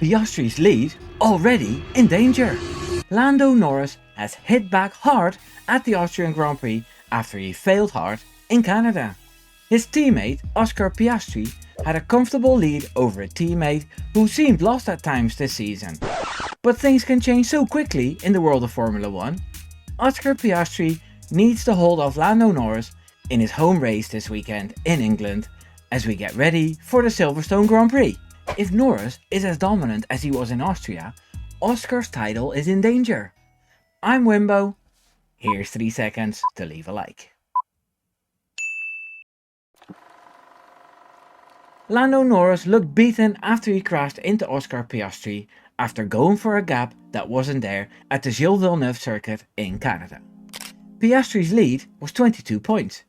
Piastri's lead already in danger. Lando Norris has hit back hard at the Austrian Grand Prix after he failed hard in Canada. His teammate Oscar Piastri had a comfortable lead over a teammate who seemed lost at times this season. But things can change so quickly in the world of Formula 1. Oscar Piastri needs to hold off Lando Norris in his home race this weekend in England as we get ready for the Silverstone Grand Prix. If Norris is as dominant as he was in Austria, Oscar's title is in danger. I'm Wimbo. Here's 3 seconds to leave a like. Lando Norris looked beaten after he crashed into Oscar Piastri after going for a gap that wasn't there at the Gilles Villeneuve circuit in Canada. Piastri's lead was 22 points,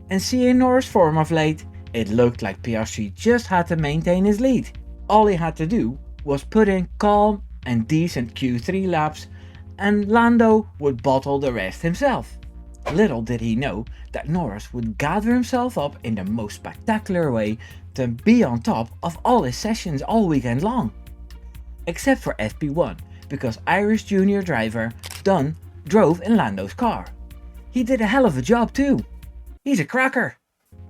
and seeing Norris' form of late, it looked like Piastri just had to maintain his lead. All he had to do was put in calm and decent Q3 laps and Lando would bottle the rest himself. Little did he know that Norris would gather himself up in the most spectacular way to be on top of all his sessions all weekend long. Except for FP1, because Irish junior driver Dunn drove in Lando's car. He did a hell of a job too. He's a cracker.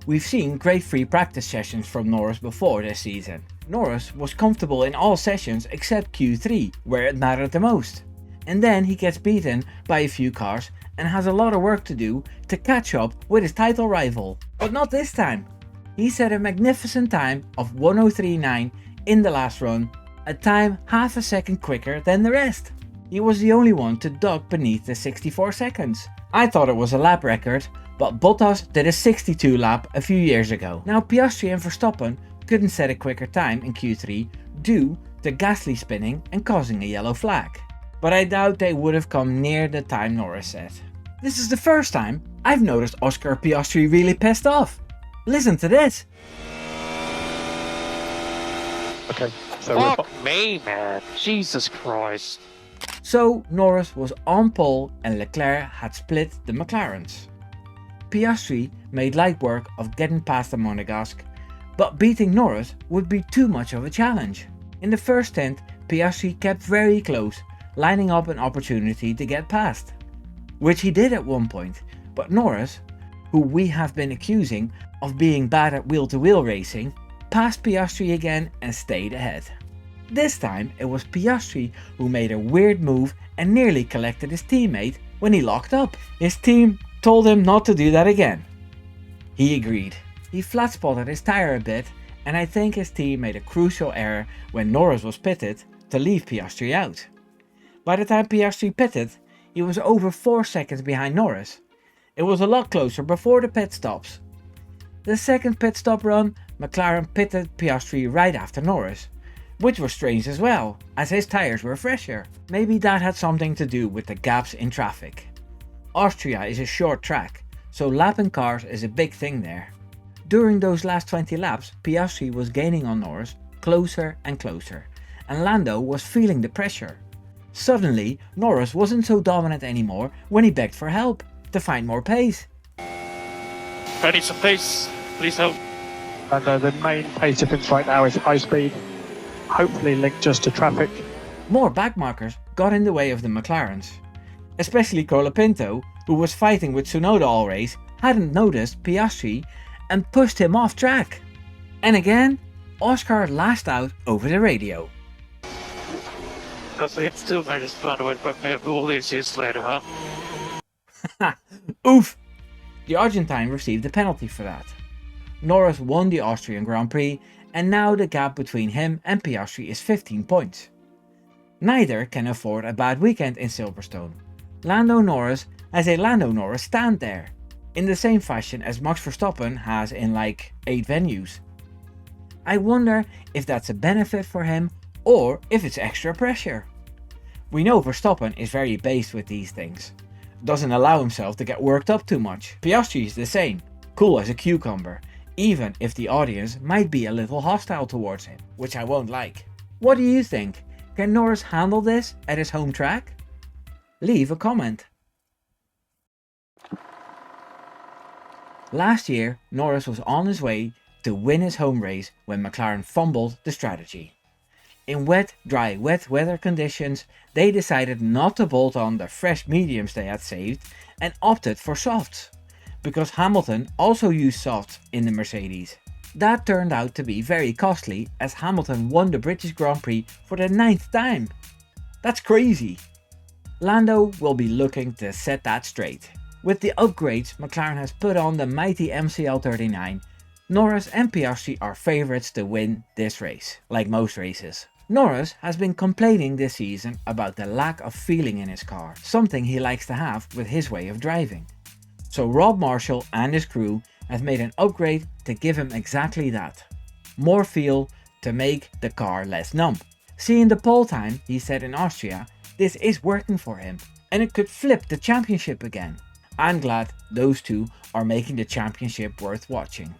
We've seen great free practice sessions from Norris before this season. Norris was comfortable in all sessions except Q3, where it mattered the most. And then he gets beaten by a few cars and has a lot of work to do to catch up with his title rival. But not this time. He set a magnificent time of 1:03.9 in the last run, a time half a second quicker than the rest. He was the only one to duck beneath the 64 seconds. I thought it was a lap record, but Bottas did a 62 lap a few years ago. Now Piastri and Verstappen couldn't set a quicker time in Q3 due to Gasly spinning and causing a yellow flag. But I doubt they would have come near the time Norris set. This is the first time I've noticed Oscar Piastri really pissed off. Listen to this. Okay, so Fuck me, man. Jesus Christ. So Norris was on pole and Leclerc had split the McLarens. Piastri made light work of getting past the Monegasque, but beating Norris would be too much of a challenge. In the first stint, Piastri kept very close, lining up an opportunity to get past, which he did at one point, but Norris, who we have been accusing of being bad at wheel-to-wheel racing, passed Piastri again and stayed ahead. This time it was Piastri who made a weird move and nearly collected his teammate when he locked up. His team told him not to do that again. He agreed. He flat spotted his tyre a bit, and I think his team made a crucial error when Norris was pitted to leave Piastri out. By the time Piastri pitted, he was over 4 seconds behind Norris. It was a lot closer before the pit stops. The second pit stop run, McLaren pitted Piastri right after Norris, which was strange as well, as his tyres were fresher. Maybe that had something to do with the gaps in traffic. Austria is a short track, so lapping cars is a big thing there. During those last 20 laps, Piastri was gaining on Norris closer and closer, and Lando was feeling the pressure. Suddenly, Norris wasn't so dominant anymore when he begged for help to find more pace. I need some pace. Please help. and the main pace difference right now is high speed, hopefully linked just to traffic. More backmarkers got in the way of the McLarens. Especially Colapinto, who was fighting with Tsunoda all race, hadn't noticed Piastri and pushed him off track. And again, Oscar lashed out over the radio. Because it's still very fun with all these years later, huh? Oof! The Argentine received a penalty for that. Norris won the Austrian Grand Prix, and now the gap between him and Piastri is 15 points. Neither can afford a bad weekend in Silverstone. Lando Norris has a Lando Norris stand there, in the same fashion as Max Verstappen has in like 8 venues. I wonder if that's a benefit for him or if it's extra pressure. We know Verstappen is very based with these things, doesn't allow himself to get worked up too much. Piastri is the same, cool as a cucumber, even if the audience might be a little hostile towards him, which I won't like. What do you think? Can Norris handle this at his home track? Leave a comment. Last year, Norris was on his way to win his home race when McLaren fumbled the strategy. In wet, dry, wet weather conditions, they decided not to bolt on the fresh mediums they had saved and opted for softs, because Hamilton also used softs in the Mercedes. That turned out to be very costly, as Hamilton won the British Grand Prix for the 9th time. That's crazy. Lando will be looking to set that straight. With the upgrades McLaren has put on the mighty MCL39, Norris and Piastri are favourites to win this race, like most races. Norris has been complaining this season about the lack of feeling in his car, something he likes to have with his way of driving. So Rob Marshall and his crew have made an upgrade to give him exactly that. More feel to make the car less numb. Seeing the pole time he set in Austria, this is working for him, and it could flip the championship again. I'm glad those two are making the championship worth watching.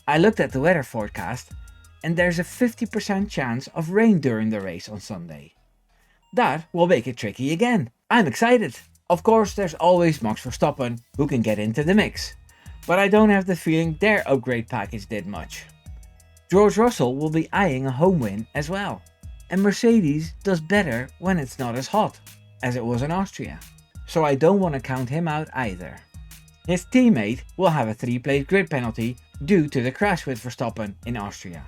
I looked at the weather forecast, and there's a 50% chance of rain during the race on Sunday. That will make it tricky again. I'm excited. Of course, there's always Max Verstappen who can get into the mix, but I don't have the feeling their upgrade package did much. George Russell will be eyeing a home win as well, and Mercedes does better when it's not as hot as it was in Austria, so I don't want to count him out either. His teammate will have a 3-place grid penalty due to the crash with Verstappen in Austria.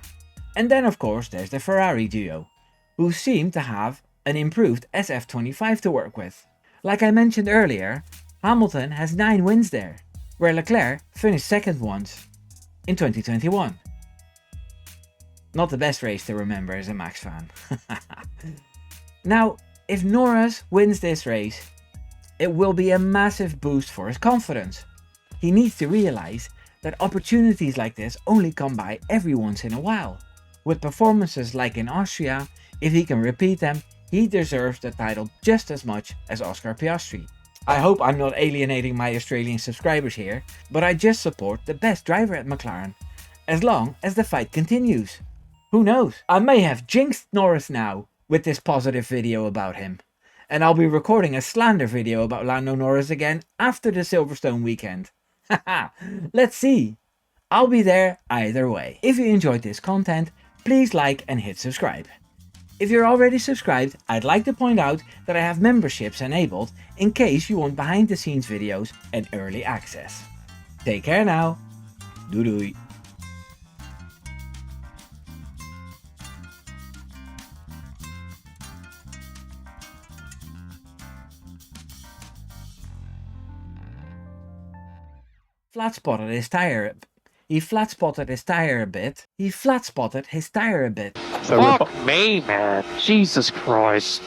And then of course there's the Ferrari duo, who seem to have an improved SF25 to work with. Like I mentioned earlier, Hamilton has 9 wins there, where Leclerc finished second once in 2021. Not the best race to remember as a Max fan. Now, if Norris wins this race, it will be a massive boost for his confidence. He needs to realize that opportunities like this only come by every once in a while. With performances like in Austria, if he can repeat them, he deserves the title just as much as Oscar Piastri. I hope I'm not alienating my Australian subscribers here, but I just support the best driver at McLaren, as long as the fight continues. Who knows, I may have jinxed Norris now with this positive video about him. And I'll be recording a slander video about Lando Norris again after the Silverstone weekend. Haha, let's see. I'll be there either way. If you enjoyed this content, please like and hit subscribe. If you're already subscribed, I'd like to point out that I have memberships enabled in case you want behind the scenes videos and early access. Take care now. Doei doei. Flat spotted his tire. He flat spotted his tire a bit. He flat spotted his tire a bit. So Fuck me, man. Jesus Christ.